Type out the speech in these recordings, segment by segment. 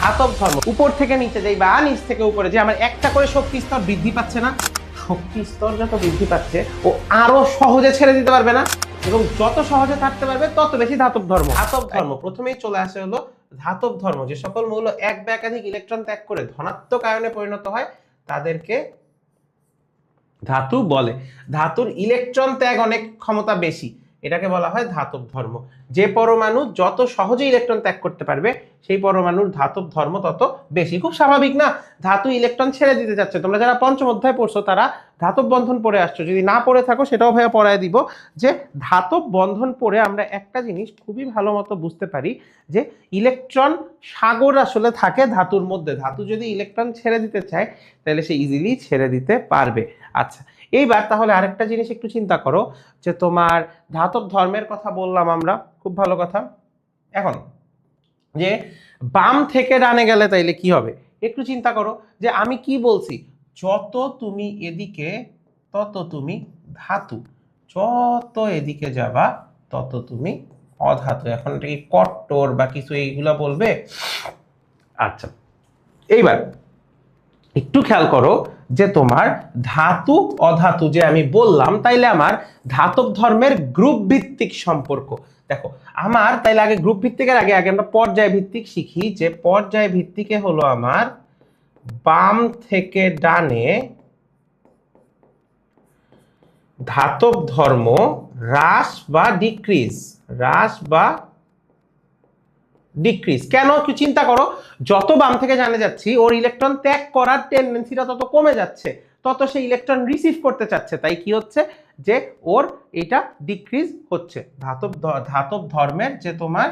ধাতব ধর্ম উপর থেকে নিচে যাই বা নিচ থেকে উপরে যে আমার একটা করে শক্তি স্তর বৃদ্ধি পাচ্ছে না, শক্তি স্তর যত বৃদ্ধি পাচ্ছে ও আরো সহজে ছেড়ে দিতে পারবে না, এবং যত সহজে থাকতে পারবে তত বেশি ধাতব ধর্ম। ধাতব ধর্ম প্রথমেই চলে আসে হলো ধাতব ধর্ম, যে সকল মৌল এক বা একাধিক ইলেকট্রন ত্যাগ করে ধনাত্মক আয়নে পরিণত হয় তাদেরকে ধাতু বলে। ধাতুর ইলেকট্রন ত্যাগ অনেক ক্ষমতা বেশি, এটাকে বলা হয় ধাতব ধর্ম। যে পরমাণু যত সহজে ইলেকট্রন ত্যাগ করতে পারবে সেই পরমাণুর ধাতব ধর্ম তত বেশি। খুব স্বাভাবিক না, ধাতু ইলেকট্রন ছেড়ে দিতে যাচ্ছে। তোমরা যারা পঞ্চম অধ্যায় পড়ছো তারা ধাতব বন্ধন পড়ে আসছো, যদি না পড়ে থাকো সেটাও ভাইয়া পড়ায় দিব, যে ধাতব বন্ধন পড়ে আমরা একটা জিনিস খুবই ভালো মতো বুঝতে পারি যে ইলেকট্রন সাগর আসলে থাকে ধাতুর মধ্যে। ধাতু যদি ইলেকট্রন ছেড়ে দিতে চায় তাহলে সে ইজিলি ছেড়ে দিতে পারবে। আচ্ছা, এইবার তাহলে আরেকটা জিনিস একটু চিন্তা করো, যে তোমার ধাতব ধর্মের কথা বললাম আমরা, খুব ভালো কথা। এখন যে বাম থেকে ডানে গেলে তাইলে কি হবে একটু চিন্তা করো, যে আমি কি বলছি, যত তুমি এদিকে তত তুমি ধাতু, যত এদিকে যাবা তত তুমি অধাতু। এখন এটা কি কট্টর বা কিছু এইগুলা বলবে? আচ্ছা, এইবার একটু খেয়াল করো যে তোমার ধাতু অধাতু যে আমি বললাম, তাইলে আমার ধাতব ধর্মের গ্রুপ ভিত্তিক সম্পর্ক দেখো। আমার তাইলে আগে গ্রুপ ভিত্তিকের আগে আগে আমরা পর্যায় ভিত্তিক শিখি, যে পর্যায় ভিত্তিকে হলো আমার বাম থেকে ডানে ধাতব ধর্ম হ্রাস বা ডিক্রিজ, হ্রাস বা ডিক্রিজ। কেন একটু চিন্তা করো, যত বাম থেকে জানে যাচ্ছি ওর ইলেকট্রন ত্যাগ করার টেন্ডেন্সিটা তত কমে যাচ্ছে, তত সে ইলেকট্রন রিসিভ করতে চাচ্ছে, তাই কি হচ্ছে যে ওর এটা ডিক্রিজ হচ্ছে। ধাতব ধর্মের যে তোমার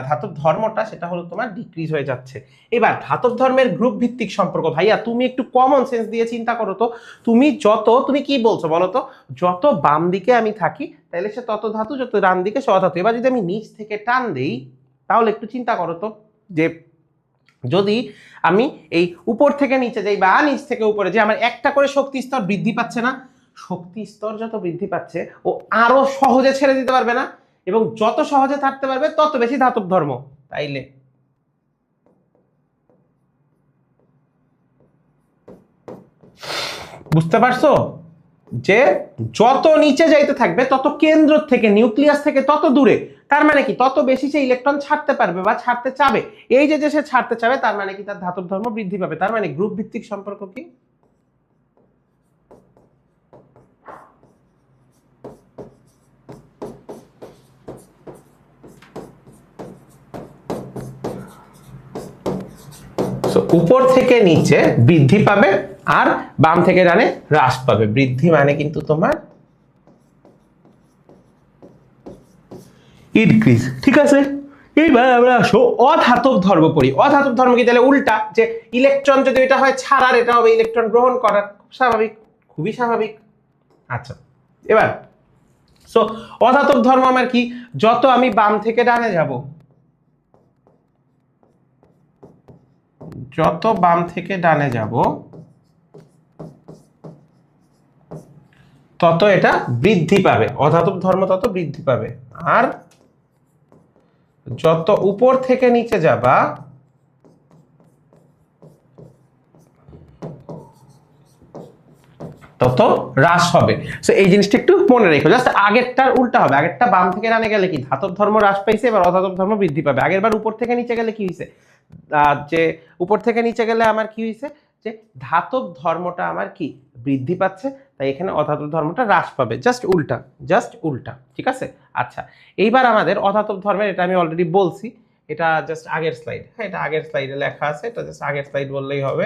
ধাতব ধর্মটা সেটা হলো তোমার ডিক্রিজ হয়ে যাচ্ছে। এবার ধাতব ধর্মের গ্রুপ ভিত্তিক সম্পর্ক, ভাইয়া তুমি একটু কমন সেন্স দিয়ে চিন্তা করো তো, তুমি কি বলছো বলো তো, যত বাম দিকে আমি থাকি তাহলে সে তত ধাতু, যত ডান দিকে সে অধাতু। এবার যদি আমি নিচ থেকে টান দেই তাহলে একটু চিন্তা করো তো, যে যদি আমি এই উপর থেকে নিচে যাই বা নিচ থেকে উপরে যে আমার একটা করে শক্তি স্তর বৃদ্ধি পাচ্ছে না, শক্তি স্তর যত বৃদ্ধি পাচ্ছে ও আরো সহজে ছেড়ে দিতে পারবে না, এবং যত সহজে থাকতে পারবে তত বেশি ধাতব ধর্ম। তাইলে বুঝতে পারছো যে যত নিচে যাইতে থাকবে তত কেন্দ্র থেকে, নিউক্লিয়াস থেকে তত দূরে, তার মানে কি তত বেশি সে ইলেকট্রন ছাড়তে পারবে বা ছাড়তে চাবে। এই যে সে ছাড়তে চাবে তার মানে কি তার ধাতব ধর্ম বৃদ্ধি পাবে। তার মানে গ্রুপ ভিত্তিক সম্পর্ক কি? উপর থেকে নিচে বৃদ্ধি পাবে আর বাম থেকে ডানে হ্রাস পাবে। বৃদ্ধি মানে কিন্তু তোমার ইনক্রিজ, ঠিক আছে। এইবার আমরা আসো অধাতব ধর্ম পড়ি। অধাতব ধর্ম কি? তাহলে উল্টা, যে ইলেকট্রন যদি এটা হয় ছাড়ার, এটা হবে ইলেকট্রন গ্রহণ করার। খুব স্বাভাবিক, খুবই স্বাভাবিক। আচ্ছা, এবার সো অধাতব ধর্ম আমার কি, যত আমি বাম থেকে ডানে যাব, যত বাম থেকে ডানে যাব তত এটা বৃদ্ধি পাবে, অধাতব ধর্ম তত বৃদ্ধি পাবে। আর যত উপর থেকে নিচে যাবা তত হ্রাস হবে। সো এই জিনিসটা একটু মনে রেখো, জাস্ট আগেরটার উল্টা হবে। আগেরটা বাম থেকে ডানে গেলে কি ধাতব ধর্ম হ্রাস পাইছে, এবার অধাতব ধর্ম বৃদ্ধি পাবে। আগের বার উপর থেকে নিচে গেলে কি হয়েছে, যে উপর থেকে নিচে গেলে আমার কি হয়েছে, যে ধাতব ধর্মটা আমার কি বৃদ্ধি পাচ্ছে, তাই এখানে অধাতব ধর্মটা হ্রাস পাবে। জাস্ট উল্টা, জাস্ট উল্টা, ঠিক আছে। আচ্ছা, এইবার আমাদের অধাতব ধর্মের, এটা আমি অলরেডি বলছি, এটা জাস্ট আগের স্লাইড, হ্যাঁ এটা আগের স্লাইডে লেখা আছে, এটা জাস্ট আগের স্লাইড বললেই হবে।